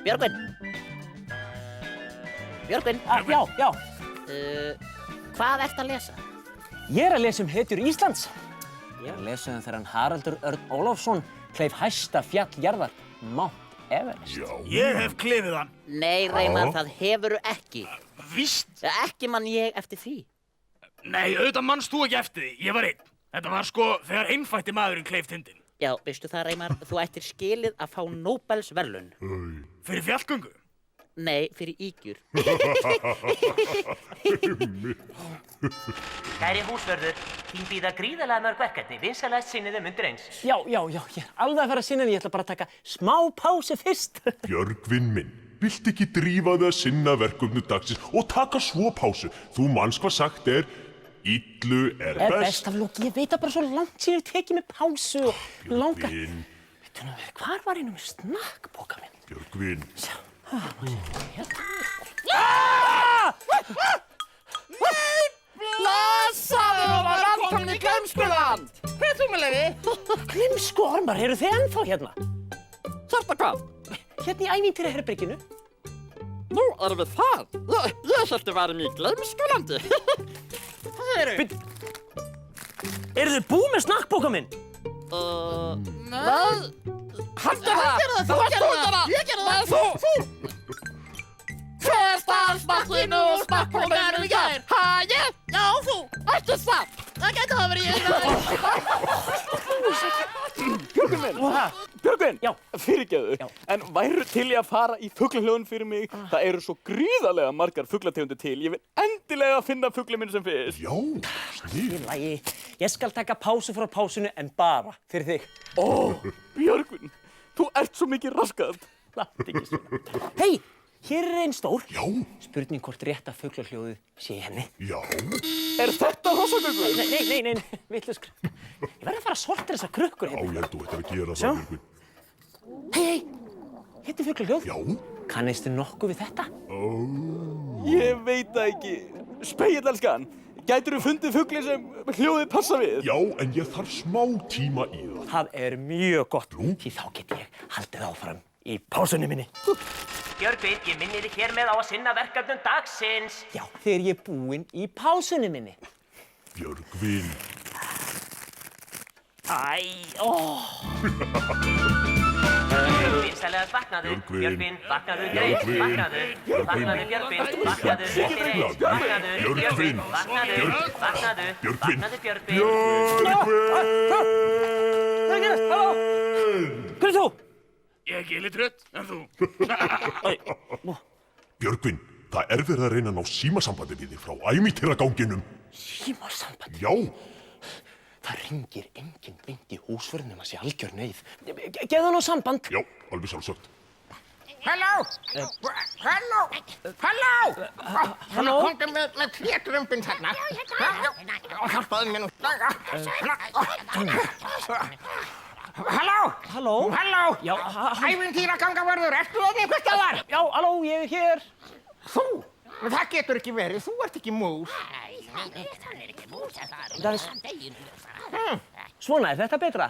Björgvin. Björgvin. Já. Hvað ertu að lesa? Ég að lesa hetjur Íslands. Ég að lesa þegar Haraldur Örn Ólafsson kleif hæsta fjall jarðar, Mount Everest. Ég hef klifið hann. Nei, Reimar, það hefurðu ekki. Víst? Ekki man ég eftir því. Nei, auðvitað manst þú ekki eftir því. Ég var einn. Þetta var sko þegar einfætti maðurinn kleif tindinn. Já, veistu það, Reimar, þú ættir skilið að fá Nóbelsverðlaun. Fyrir fjallgöngu? Nei, fyrir ígjur. Kæri húsvörður, þín bíða gríðarlega mörg verkefni, vinsalegast sinniðum undir eins. Já, ég er alveg að fara að sinna því, ég ætla bara að taka smá pásu fyrst. Björgvin minn, vilt ekki drífa þig að sinna verkefni dagsins og taka svo pásu? Þú manns hvað sagt illu er best. Af lóki, ég veit að bara svo langt síðan ég tekið með pásu og langa. Björgvin. Veitu nú, hvar var ég nú með snakkpoka minn? Björgvin. Nei, blessaður og var landkomin í Gleymskuland. Hvað er þú með leiði? Gleymskuormar, eru þið ennþá hérna? Hérna hvað? Hérna í ævintýraherberginu. Nú erum við það. Ég held að varum í Gleymskulandi. Eru þið búið með snakkpoka minn? Nei. Haldur það! Þú ert þú hérna! Ég gerði það! Þú! Fyrst af snakkinu og snakkpókanum í gær! Ha, ég? Já, þú! Ekki satt! Það gæti hafa verið Björgvin minn! Björgvin! Já. Fyrirgefðu, en væru til í að fara í fuglahljóðun fyrir mig? Það eru svo gríðarlega margar fuglategundir til. Ég vil endilega finna fuglinn minn sem fyrst. Já, snill. Í lagi. Ég skal taka pásu frá pásunni en bara fyrir þig. Björgvin, þú ert svo mikið raskað. Látt ekki svona. Hei, hér er einn stór. Já. Spurning hvort rétta fuglahljóðið sé í henni. Já. Er þetta hrossagöngur? Nei, vitlaus krukkur. Ég verð að fara að sortera þessar krukkur Já, hérna. ég held þú ættir að gera það, Björgvin. Hei, hérna er fuglahljóð. Já. Kannistu nokkuð við þetta? Ég veit það ekki. Spegillelskan, gætirðu fundið fuglinn sem hljóðið passa við? Já, en ég þarf smá tíma í það. Það er mjög gott. Því þá get ég haldið áfram í pásunni minni. Björgvin, ég minni þig hér með á að sinna verkefnum dagsins. Já, þegar ég er búinn í pásunni minni. Björgvin. Vinsalegast vaknaðu, Björgvin. Björgvin, vaknaðu, vaknaðu, vaknaðu, Björgvin, vaknaðu, undir eins, vaknaðu, Björgvin, vaknaðu, vaknaðu, vaknaðu, Björgvin. Hvað er að gerast? Halló? Hver er þú? Ég er ekki trött, en þú? Björgvin, það er verið að reyna að ná símasambandi við þig frá ævintýraganginum. Símasamband? Já. Það ringir enginn beint í húsvörðunum að sé algjör neyð. Gefðu nú samband. Já, alveg sjálfsagt. Halló! Halló! Komdu með trétrumbin þarna. Og hjálpaðu mér nú. Halló! Já, Ævintýragangavörður, ertu þarna einhvers staðar? Já, halló, ég er hér. Þú? Það getur ekki verið, þú ert ekki mús. Svona, er þetta betra?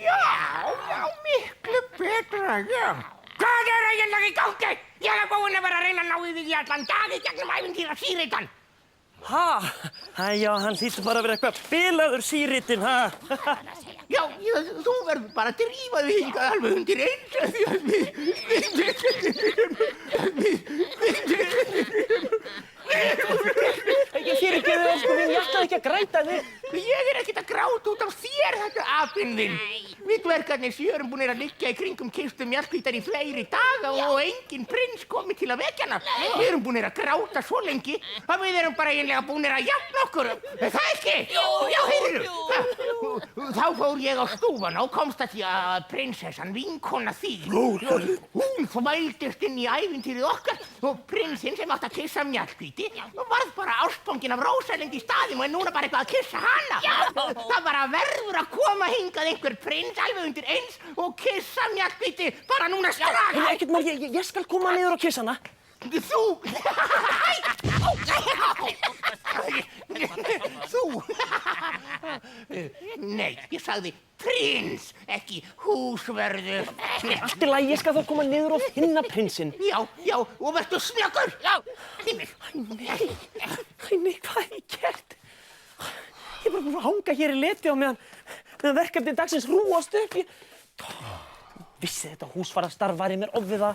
Já, miklu betra, já. Hvað er eiginlega í gangi? Ég er búinn að vera að reyna að ná í þig í allan dag í gegnum ævintýrasýritann. Já, hann hlýtur bara að vera eitthvað bilaður síritinn, Já, þú verður bara að drífa þig hingað alveg undir eins af því að Ég fyrirgeðu, elsku mín, ég ætlaði ekki að græta þig. Ég er ekkert að gráta út af þér, þetta apinn þinn. Við dvergarnir erum búinir að liggja í kringum kistu mjallhvítar í fleiri daga og enginn prins komið til að vekja hana. Við erum búinir að gráta svo lengi að við erum bara eiginlega búinir að jafna okkur. Er það ekki? Já, heyrðu. Þá fór ég á stúfana og komst að því að prinsessan, vinkona þín, hún þvældist inn í ævintýrið okkar og prinsinn sem átti að kissa mjallhvíti varð bara ástfanginn af Rósalind í staðinn og er núna bara eitthvað að kissa hana. Það bara verður að koma hingað einhver prins alveg undir eins og kissa mjallhvíti bara núna strax. Ekkert mál, ég skal koma niður og kissa hana. Þú! Þú! Nei, ég sagði prins, ekki húsvörður. Allt í lagi, ég skal þá koma niður og finna prinsinn. Já, og vertu snöggur. Já, tímir. Æ, nei, hvað hef ég gert? Ég er bara búin að hanga hér í leti á meðan verkefni dagsins rúast upp. Vissi þetta húsfarastarf var í mér ofviða.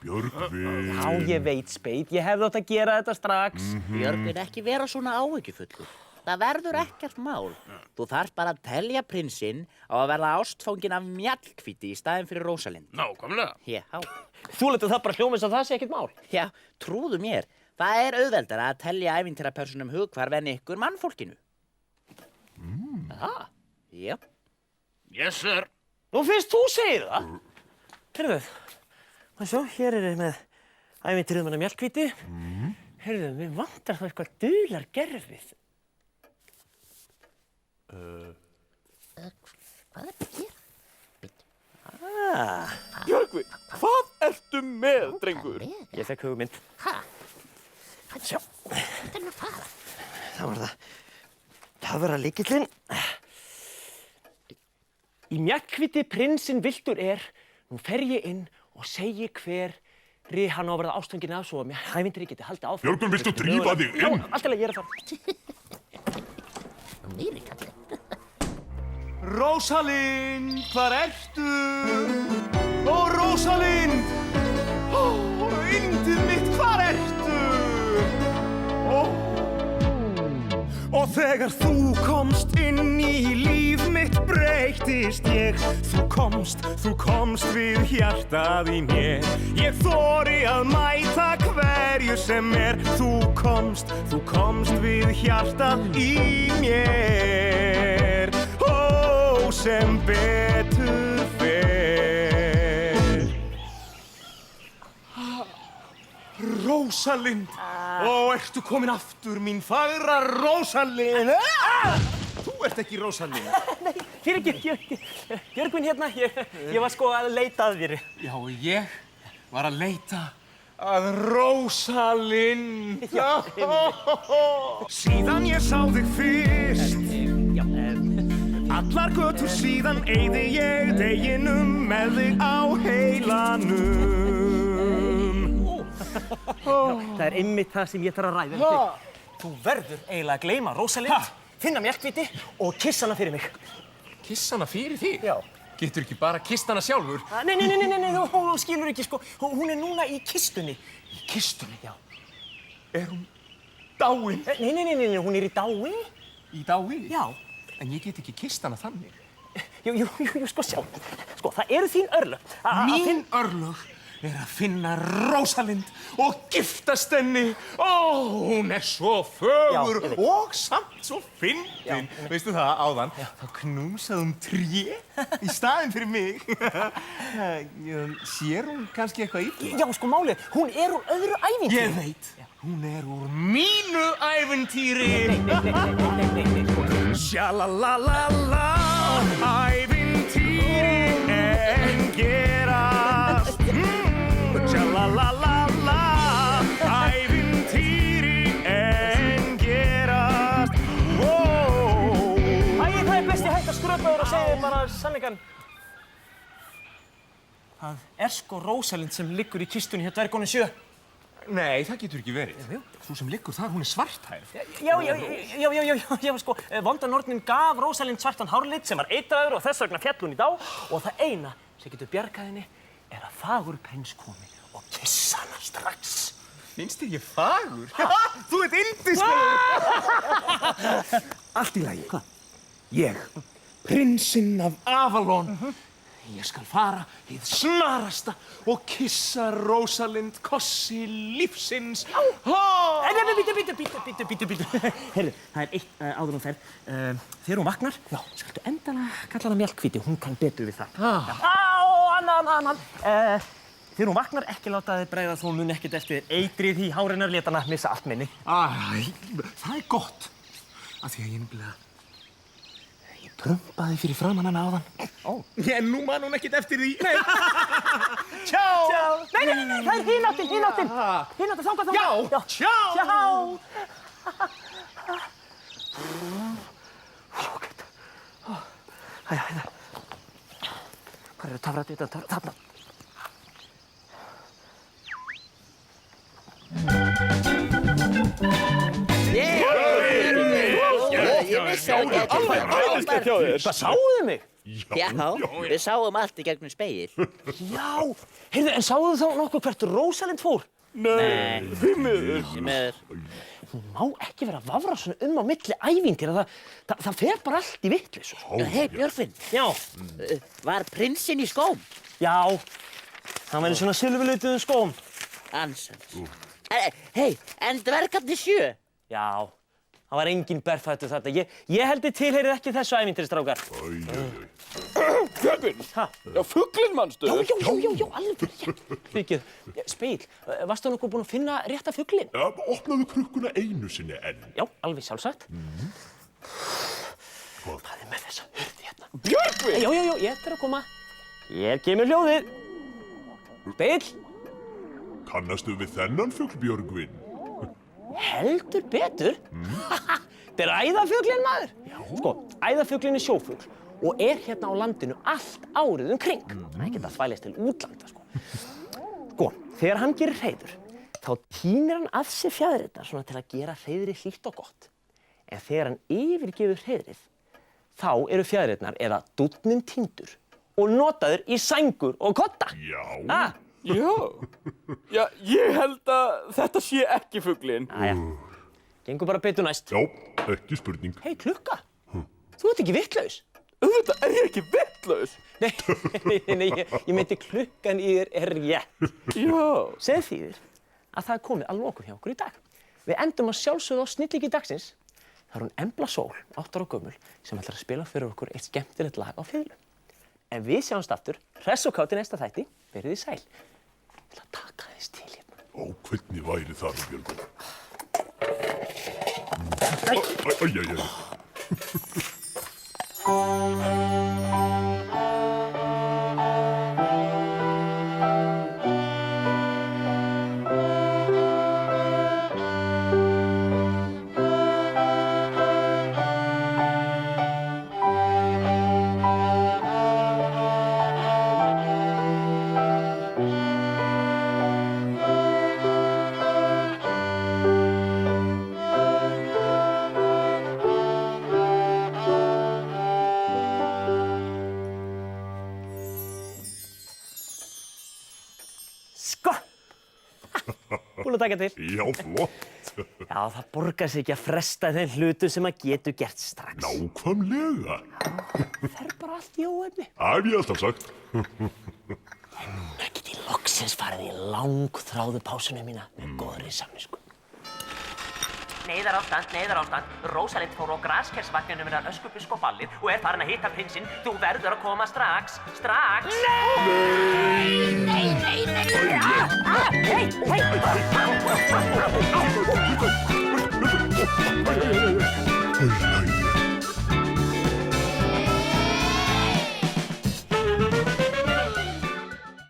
Björgvin. Já, ég veit, Speyd. Ég hefði átt að gera þetta strax. Björgvin, ekki vera svona áhyggjufullur. Það verður ekkert mál. Þú þarft bara að telja prinsinn á að verða ástfangin af Mjallhvíti í staðinn fyrir Rósalind. Nákvæmlega. Já. Þú letur það bara hljóma eins og það sé ekkert mál. Já, trúðu mér. Það er auðveldara að telja ævintýrapersónum hughvarf en ykkur mannfólkinu. Já. Yes, sir. Nú fyrst þú segir það. Heyrðu, sjá, hér er ég með ævintýrið með Mjallhvíti. Heyrðu, mér vantar það eitthvað dulargerfið. Hvað er þetta hér? Björgvin, hvað ertu með, drengur? Ég fekk hugmynd. Sjá. Þetta er nú fara. Það var það. Það var að lykillinn. Í Mjallhvíti prinsinn villtur er, nú fer ég inn og segi hverri hann á að verða ástfangin af svo að mér ævintýri geti haldið áfram. Björgvin, viltu drífa þig inn? Já, allt í lagi, ég er að fara. Nýri kallið. Rósalind, hvar ertu? Ó, Rósalind! Ó, yndið mitt, hvar ertu? Ó. Og þegar þú komst inn í líf mitt breyttist ég. Þú komst við hjartað í mér. Ég þori að mæta hverju sem er. Þú komst við hjartað í mér. Ó, sem betur fer. Rósalind! Ó, ertu komin aftur, mín fagra Rósalind? Þú ert ekki Rósalind. Nei, fyrirgefðu, Björgvin hérna, ég var sko að leita að þér. Já, ég var að leita að Rósalind. Síðan ég sá þig fyrst, allar götur síðan eyði ég deginum með þig á heilanum. Það er einmitt það sem ég þarf að ræða. Þú verður eiginlega að gleyma Rósalind, finna Mjallhvíti og kissa hana fyrir mig. Kissa hana fyrir þig? Já. Getur ekki bara kist hana sjálfur? Nei, þú skilur ekki, sko. Hún er núna í kistunni. Í kistunni? Já. Er hún dáin? Nei, hún er í dái. Í dái? Já. En ég get ekki kist hana þannig. Jú, sko, sjá. Sko, það eru þín örlög. Mín örlög er að finna Rósalind og giftast henni. Ó, hún er svo fögur og samt svo fyndin. Veistu það, áðan, þá knúsaði hún tré í staðinn fyrir mig. Sér hún kannski eitthvað illa? Já, sko, málið, hún er úr öðru ævintýri. Ég veit. Hún er úr mínu ævintýri. Sjalalala, ævintýri en gerast. Sjalalala, ævintýri en gerast. Það er best ég hægt að skröpa þér og segja þér bara sannleikann. Það er sko Rósalind sem liggur í kistunni hjá dvergunum 7. Nei, það getur ekki verið. Sú sem liggur þar, hún er svarthærð. Já, sko, vonda nornin gaf Rósalind svartan hárlit sem var eitraður og þess vegna féll hún í dá og það eina sem getur bjargað henni er að fagur prins komi og kissa hana strax. Finnst þér ég fagur? Þú ert yndislegur! Allt í lagi. Hvað? Ég, prinsinn af Avalon. Ég skal fara hið snarasta og kissa Rósalind kossi lífsins. Bíddu. Heyrðu, það er eitt áður hún ferð. Þegar hún vaknar, skaltu endanlega kalla hana Mjallhvíti. Hún kann betur við það. Annan. Þegar hún vaknar, ekki láta þig bregða þó hún mun ekkert eftir eitrið í hárinnar lét hana missa allt minni. Það er gott. Af því að ég Trumpaði fyrir framan hana áðan. En nú man hún ekkert eftir því. Nei. Tjá. Nei, það er hinn áttin. Hinn áttin, þangað. Já, tjá. Hæ. Hvað eru töfratið utan þarna? Ég vissi að það gæti verið. Hvað sáuðu mig? Já, við sáum allt í gegnum spegil. Já, heyrðu, en sáuðu þá nokkuð hvert Rósalind fór? Nei, því miður. Hún má ekki vera að vafra svona á milli ævintýra, það fer bara allt í vitleysu. Hei, Björgvin, Já, var prinsinn í skóm? já, hann var í svona silfurlituðum skóm. Ansans. Hei, en dvergarnir 7? Já, það var engin berfættur þarna. Ég held þið tilheyrið ekki þessu ævintýri, strákar. Björgvin, já, fuglinn manstu? Já, alveg rétt. Fyrirgefðu, Spegill, varstu nokkuð búinn að finna rétta fuglinn? Ja, opnaðu krukkuna einu sinni enn. Já, alveg sjálfsagt. Hvað er með þessa hurð hérna? Björgvin! Já, ég er að koma. Hér kemur hljóðið. Spegill, Kannastu við þennan fugl, Björgvin? heldur betur. Þetta er æðarfuglinn, maður. Sko, æðarfuglinn er sjófugl og er hérna á landinu allt árið kring. Það geta þvælist til útlanda, sko. Sko, þegar hann gerir hreiður, þá tínir hann að sér fjaðrirnar svona til að gera hreiðrið hlýtt og gott. En þegar hann yfirgefur hreiðrið, þá eru fjaðrirnar eða dúnninn tíndur og notaður í sængur og kotta. Já. Já, ég held að þetta sé ekki fuglinn. Æja, gengur bara betur næst. Já, ekki spurning. Hei, klukka, þú ert ekki vitlaus. Auðvitað er ég ekki vitlaus. Nei, ég meinti klukkan í þér er rétt. Já. Sem þýðir að það er komið að lokum hjá okkur í dag. Við endum að sjálfsögðu á snillíki dagsins. Það er hún Embla Sól, 8 ára gömul, sem ætlar að spila fyrir okkur eitt skemmtilegt lag á fiðlu. En við sjáumst aftur, hress og kát í næsta þætti, verið þið sæl. Ég ætla að taka þess til hérna. Ó, hvernig væri það, Björgvin? Æ. Búin að taka til. Já, flott. Já, það borgar sig ekki að fresta þeim hlutum sem að getur gert strax. Nákvæmlega. Það fer bara allt í óefni. Það hef ég alltaf sagt. Það geti loksins farið í langþráðu pásunum mína með góðri samvisku. Neyðarástand. Rósalind fór á graskersvagninum með öskubusk og ballið og er farin að hitta prinsinn. Þú verður að koma strax. Nei!